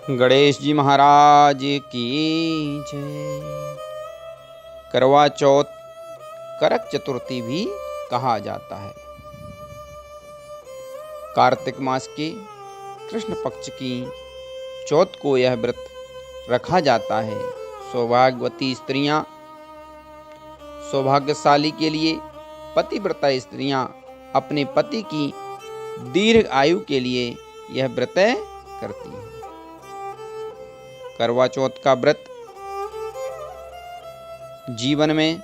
गणेश जी महाराज की जय। करवा चौथ करक चतुर्थी भी कहा जाता है। कार्तिक मास के कृष्ण पक्ष की चौथ को यह व्रत रखा जाता है। सौभाग्यवती स्त्रियां, सौभाग्यशाली के लिए पतिव्रता स्त्रियां अपने पति की दीर्घ आयु के लिए यह व्रत करती हैं। करवा चौथ का व्रत जीवन में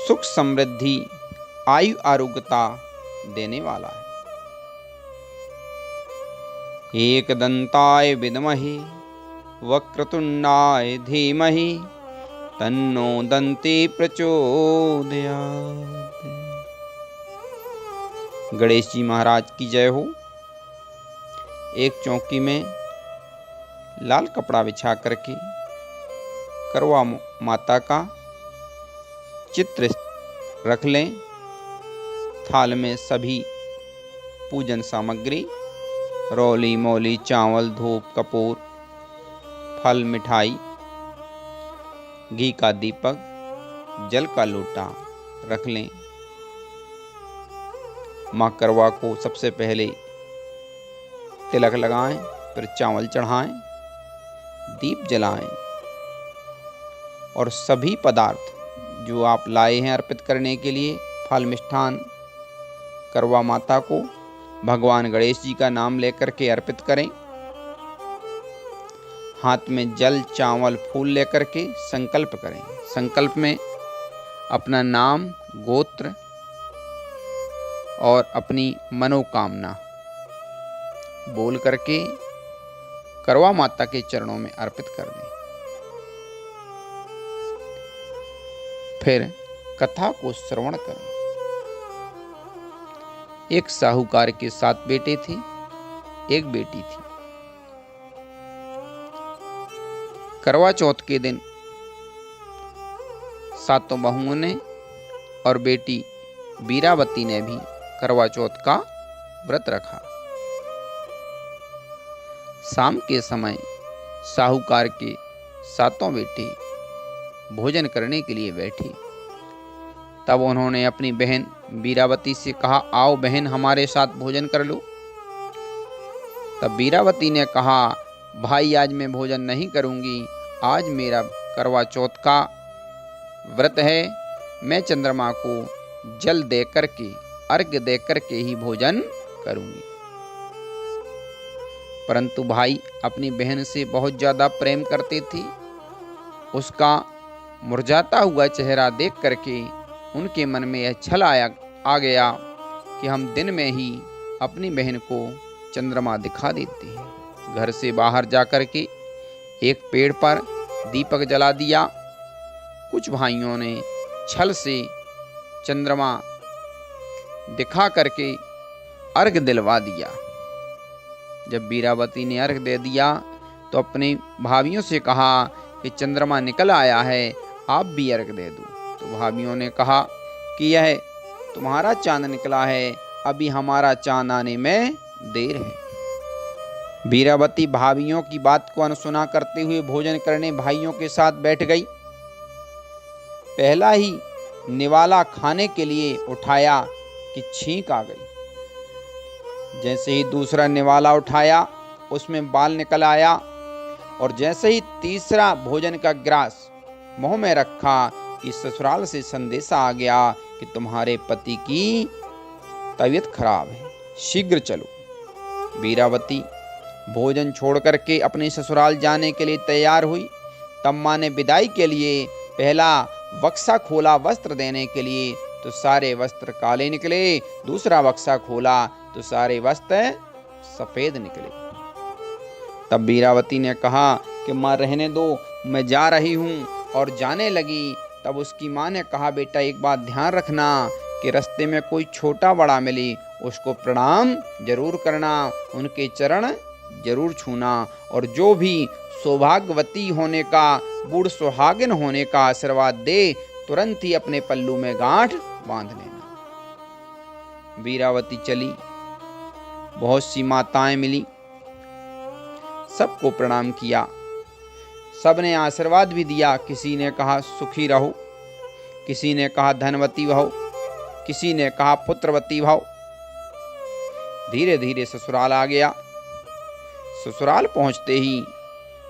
सुख समृद्धि आयु आरोग्यता देने वाला है। एकदंताय विद्महे वक्रतुंडाय धीमहि तन्नो दन्ती प्रचोदयात्। गणेश जी महाराज की जय हो। एक चौकी में लाल कपड़ा बिछा करके करवा माता का चित्र रख लें। थाल में सभी पूजन सामग्री, रौली मौली, चावल, धूप, कपूर, फल, मिठाई, घी का दीपक, जल का लोटा रख लें। माँ करवा को सबसे पहले तिलक लगाएं, फिर चावल चढ़ाएं, दीप जलाएं और सभी पदार्थ जो आप लाए हैं अर्पित करने के लिए, फल मिष्ठान, करवा माता को भगवान गणेश जी का नाम लेकर के अर्पित करें। हाथ में जल, चावल, फूल लेकर के संकल्प करें। संकल्प में अपना नाम, गोत्र और अपनी मनोकामना बोल करके करवा माता के चरणों में अर्पित कर दें। फिर कथा को श्रवण करें। एक साहूकार के 7 बेटे थे, एक बेटी थी। करवा चौथ के दिन 7 बहुओं ने और बेटी बीरावती ने भी करवा चौथ का व्रत रखा। शाम के समय साहूकार के 7 बेटे भोजन करने के लिए बैठे। तब उन्होंने अपनी बहन बीरावती से कहा, आओ बहन हमारे साथ भोजन कर लो। तब बीरावती ने कहा, भाई आज मैं भोजन नहीं करूंगी, आज मेरा करवा चौथ का व्रत है, मैं चंद्रमा को जल दे करके, अर्घ्य दे करके ही भोजन करूंगी। परंतु भाई अपनी बहन से बहुत ज्यादा प्रेम करते थे। उसका मुरझाता हुआ चेहरा देख करके उनके मन में यह छल आ गया कि हम दिन में ही अपनी बहन को चंद्रमा दिखा देते हैं। घर से बाहर जाकर के एक पेड़ पर दीपक जला दिया। कुछ भाइयों ने छल से चंद्रमा दिखा करके अर्घ दिलवा दिया। जब बीरावती ने अर्घ दे दिया तो अपने भाइयों से कहा कि चंद्रमा निकल आया है, आप भी अर्घ दे दो। तो भाइयों ने कहा कि यह तुम्हारा चांद निकला है, अभी हमारा चांद आने में देर है। बीरावती भाइयों की बात को अनसुना करते हुए भोजन करने भाइयों के साथ बैठ गई। पहला ही निवाला खाने के लिए उठाया कि छींक आ गई। जैसे ही दूसरा निवाला उठाया उसमें बाल निकल आया और जैसे ही तीसरा भोजन का ग्रास मुंह में रखा कि ससुराल से संदेशा आ गया कि तुम्हारे पति की तबीयत खराब है, शीघ्र चलो। बीरावती भोजन छोड़ करके अपने ससुराल जाने के लिए तैयार हुई। तब माँ ने विदाई के लिए पहला बक्सा खोला वस्त्र देने के लिए, तो सारे वस्त्र काले निकले। दूसरा बक्सा खोला तो सारे वस्त्र सफेद निकले। तब बीरावती ने कहा कि माँ रहने दो, मैं जा रही हूँ, और जाने लगी। तब उसकी माँ ने कहा, बेटा एक बात ध्यान रखना कि रास्ते में कोई छोटा बड़ा मिले उसको प्रणाम जरूर करना, उनके चरण जरूर छूना, और जो भी सौभाग्यवती होने का, बूढ़ सुहागिन होने का आशीर्वाद दे, तुरंत ही अपने पल्लू में गांठ बांध बीरावती चली। बहुत सी माताएं मिली, सबको प्रणाम किया। सबने आशीर्वाद भी दिया। किसी ने कहा सुखी रहो, किसी ने कहा धनवती भव, किसी ने कहा पुत्रवती भव। धीरे धीरे ससुराल आ गया। ससुराल पहुंचते ही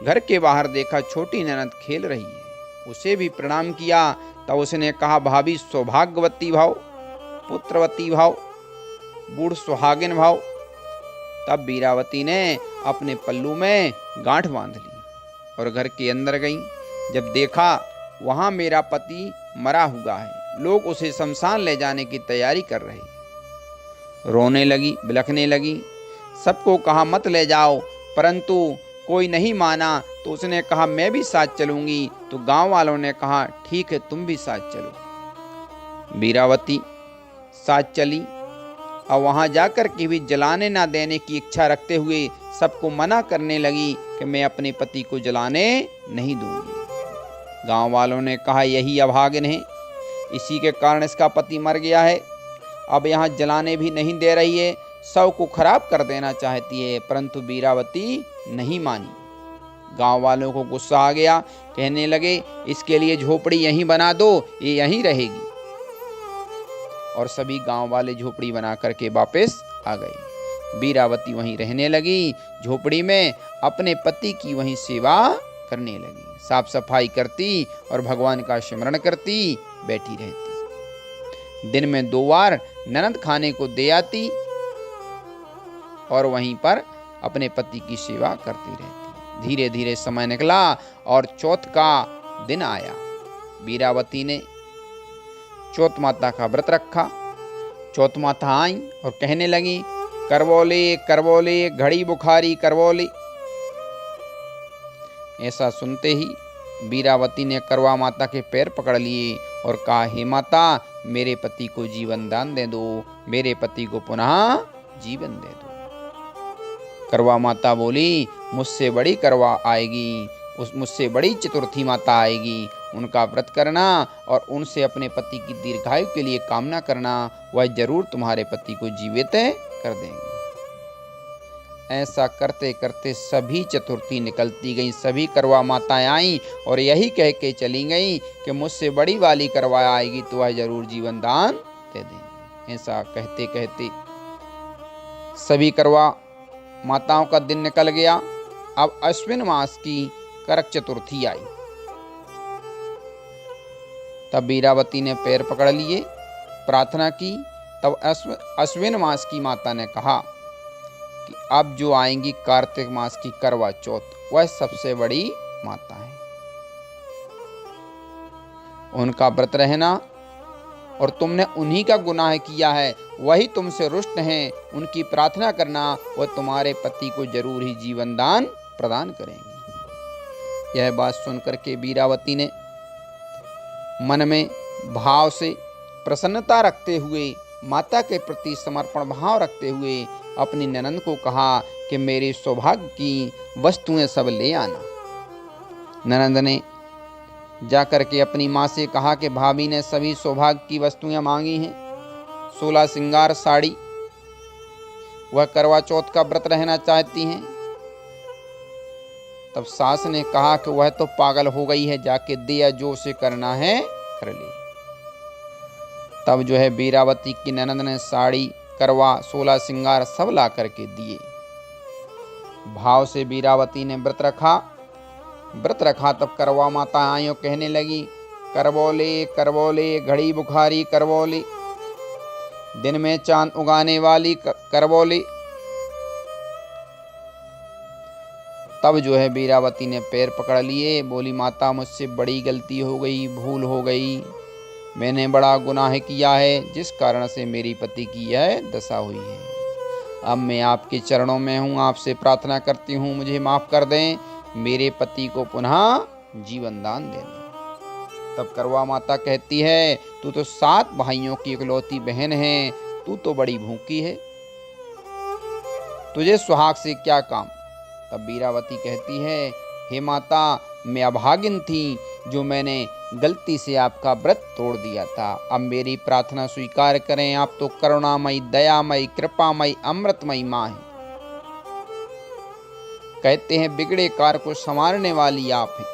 घर के बाहर देखा छोटी ननद खेल रही है। उसे भी प्रणाम किया। तब उसने कहा भाभी सौभाग्यवती भाव, पुत्रवती भाव, बूढ़ सुहागिन भाव। तब वीरावती ने अपने पल्लू में गांठ बांध ली और घर के अंदर गई। जब देखा वहां मेरा पति मरा हुआ है, लोग उसे शमशान ले जाने की तैयारी कर रहे हैं। रोने लगी, बिलखने लगी। सबको कहा मत ले जाओ, परंतु कोई नहीं माना। तो उसने कहा मैं भी साथ चलूंगी। तो गांव वालों ने कहा ठीक है, तुम भी साथ चलो। वीरावती साथ चली। और वहां जाकर के भी जलाने ना देने की इच्छा रखते हुए सबको मना करने लगी कि मैं अपने पति को जलाने नहीं दूंगी। गांव वालों ने कहा यही अभागिन है, इसी के कारण इसका पति मर गया है। अब यहाँ जलाने भी नहीं दे रही है, सब को खराब कर देना चाहती है। परंतु वीरावती नहीं मानी। गांव वालों को गुस्सा आ गया। कहने लगे इसके लिए झोपड़ी यहीं बना दो, ये यहीं रहेगी। और सभी गांव वाले झोपड़ी बना करके वापस आ गए। वीरावती वहीं रहने लगी। झोपड़ी में अपने पति की वहीं सेवा करने लगी। साफ सफाई करती और भगवान का स्मरण करती बैठी रहती। दिन में 2 बार ननद खाने को दे आती और वहीं पर अपने पति की सेवा करती रहती। धीरे धीरे समय निकला और चौथ का दिन आया। वीरावती ने चौथ माता का व्रत रखा। चौथ माता आई और कहने लगी करवोले करवोले घड़ी बुखारी करवोले। ऐसा सुनते ही वीरावती ने करवा माता के पैर पकड़ लिए और कहा हे माता, मेरे पति को जीवन दान दे दो, मेरे पति को पुनः जीवन दे दो। करवा माता बोली मुझसे बड़ी करवा आएगी, मुझसे बड़ी चतुर्थी माता आएगी। उनका व्रत करना और उनसे अपने पति की दीर्घायु के लिए कामना करना, वह जरूर तुम्हारे पति को जीवित कर देंगे। ऐसा करते करते सभी चतुर्थी निकलती गई। सभी करवा माताएं आईं और यही कह के चली गई कि मुझसे बड़ी वाली करवा आएगी तो वह जरूर जीवन दान दे देंगे। ऐसा कहते कहते सभी करवा माताओं का दिन निकल गया। अब अश्विन मास की करक चतुर्थी आई। तब वीरावती ने पैर पकड़ लिए, प्रार्थना की। तब अश्विन मास की माता ने कहा कि अब जो आएंगी कार्तिक मास की करवा चौथ, वह सबसे बड़ी माता है। उनका व्रत रहना और तुमने उन्हीं का गुनाह किया है, वही तुमसे रुष्ट हैं। उनकी प्रार्थना करना, वह तुम्हारे पति को जरूर ही जीवन दान प्रदान करेंगी। यह बात सुनकर के वीरावती ने मन में भाव से प्रसन्नता रखते हुए, माता के प्रति समर्पण भाव रखते हुए अपनी ननद को कहा कि मेरे सौभाग्य की वस्तुएं सब ले आना। ननद ने जाकर के अपनी माँ से कहा कि भाभी ने सभी सौभाग्य की वस्तुएं मांगी हैं। 16 श्रृंगार साड़ी, वह करवा चौथ का व्रत रहना चाहती हैं। तब सास ने कहा कि वह तो पागल हो गई है, जाके दिया जो उसे करना है कर ले। तब जो है वीरावती की ननद ने साड़ी, करवा, 16 श्रृंगार सब ला करके दिए। भाव से वीरावती ने व्रत रखा। तब करवा माता आयो कहने लगी करवोले करवोले घड़ी बुखारी करवोले, दिन में चांद उगाने वाली करवोले। तब जो है वीरावती ने पैर पकड़ लिए, बोली माता मुझसे बड़ी गलती हो गई, भूल हो गई। मैंने बड़ा गुनाह किया है, जिस कारण से मेरी पति की यह दशा हुई है। अब मैं आपके चरणों में हूँ, आपसे प्रार्थना करती हूँ मुझे माफ कर दें, मेरे पति को पुनः जीवन दान दे दें। तब करवा माता कहती है तू तो 7 भाइयों की इकलौती बहन है, तू तो बड़ी भूखी है, तुझे सुहाग से क्या काम। तब वीरावती कहती है हे माता, मैं अभागिन थी जो मैंने गलती से आपका व्रत तोड़ दिया था। अब मेरी प्रार्थना स्वीकार करें, आप तो करुणामयी, दयामयी, कृपामयी, अमृतमयी माँ हैं। कहते हैं बिगड़े कार्य को संवारने वाली आप हैं।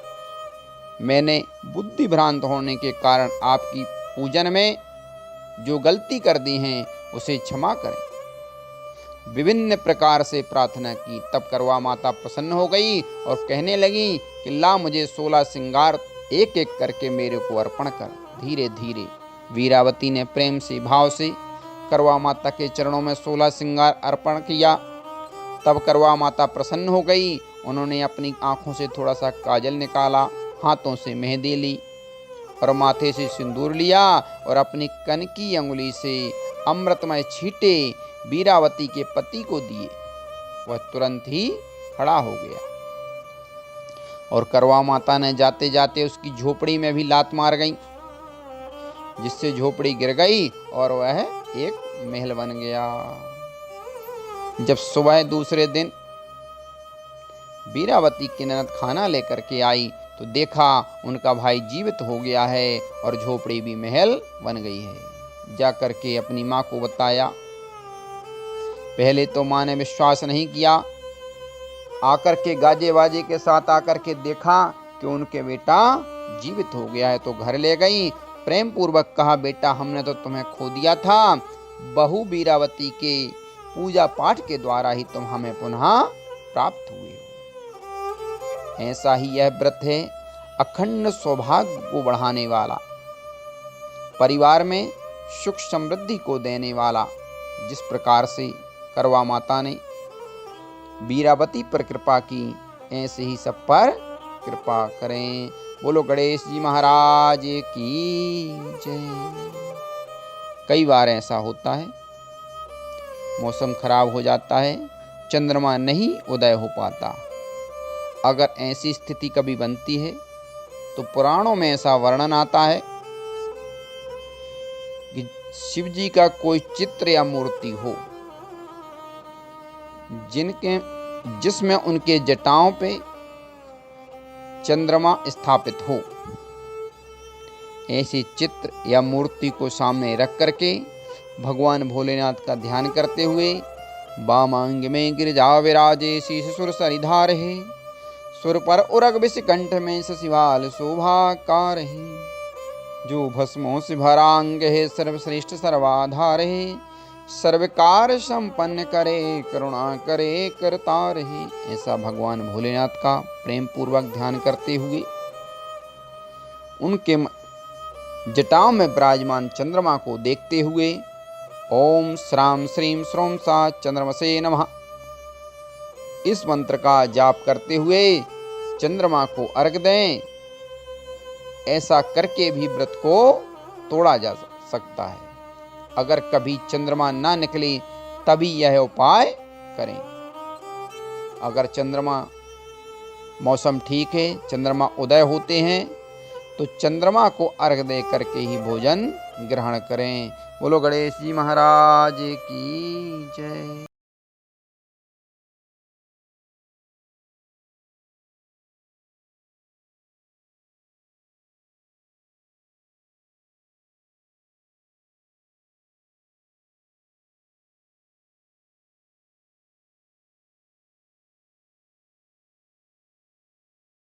मैंने बुद्धि भ्रांत होने के कारण आपकी पूजन में जो गलती कर दी हैं उसे क्षमा करें। विभिन्न प्रकार से प्रार्थना की। तब करवा माता प्रसन्न हो गई और कहने लगी कि ला मुझे 16 श्रृंगार एक एक करके मेरे को अर्पण कर। धीरे धीरे वीरावती ने प्रेम से भाव से करवा माता के चरणों में 16 श्रृंगार अर्पण किया। तब करवा माता प्रसन्न हो गई। उन्होंने अपनी आंखों से थोड़ा सा काजल निकाला, हाथों से मेहंदी ली और माथे से सिंदूर लिया और अपनी कनकी अंगुली से अमृतमय छींटे वीरावती के पति को दिए। वह तुरंत ही खड़ा हो गया और करवा माता ने जाते जाते उसकी झोपड़ी में भी लात मार गई, जिससे झोपड़ी गिर गई और वह एक महल बन गया। जब सुबह दूसरे दिन वीरावती की ननद खाना लेकर के आई तो देखा उनका भाई जीवित हो गया है और झोपड़ी भी महल बन गई है। जाकर के अपनी माँ को बताया। पहले तो माँ ने विश्वास नहीं किया। आकर के गाजे बाजे के साथ आकर के देखा कि उनके बेटा जीवित हो गया है, तो घर ले गई। प्रेम पूर्वक कहा, बेटा हमने तो तुम्हें खो दिया था, बहू वीरावती के पूजा पाठ के द्वारा ही तुम हमें पुनः प्राप्त हुए हो। ऐसा ही यह व्रत है, अखंड सौभाग्य को बढ़ाने वाला, परिवार में सुख समृद्धि को देने वाला। जिस प्रकार से करवा माता ने वीरावती पर कृपा की, ऐसे ही सब पर कृपा करें। बोलो गणेश जी महाराज की जय। कई बार ऐसा होता है, मौसम खराब हो जाता है, चंद्रमा नहीं उदय हो पाता। अगर ऐसी स्थिति कभी बनती है तो पुराणों में ऐसा वर्णन आता है कि शिव जी का कोई चित्र या मूर्ति हो जिसमें उनके जटाओं पे चंद्रमा स्थापित हो। ऐसे चित्र या मूर्ति को सामने रख करके भगवान भोलेनाथ का ध्यान करते हुए वामांग में गिरिजा विराजे शीश सुर सरिधार है, सुर पर उरग विष कंठ में शशिवाल शोभाकार है, जो भस्मों से भरांग है सर्वश्रेष्ठ सर्वाधार है, सर्वकार संपन्न करे करुणा करे करतार है। ऐसा भगवान भोलेनाथ का प्रेम पूर्वक ध्यान करते हुए उनके जटाओं में विराजमान चंद्रमा को देखते हुए ओम श्राम श्रीम श्रोम सा चंद्रमसे नमः इस मंत्र का जाप करते हुए चंद्रमा को अर्घ दें। ऐसा करके भी व्रत को तोड़ा जा सकता है। अगर कभी चंद्रमा ना निकले तभी यह उपाय करें। अगर चंद्रमा मौसम ठीक है, चंद्रमा उदय होते हैं तो चंद्रमा को अर्घ दे करके ही भोजन ग्रहण करें। बोलो गणेश जी महाराज की जय।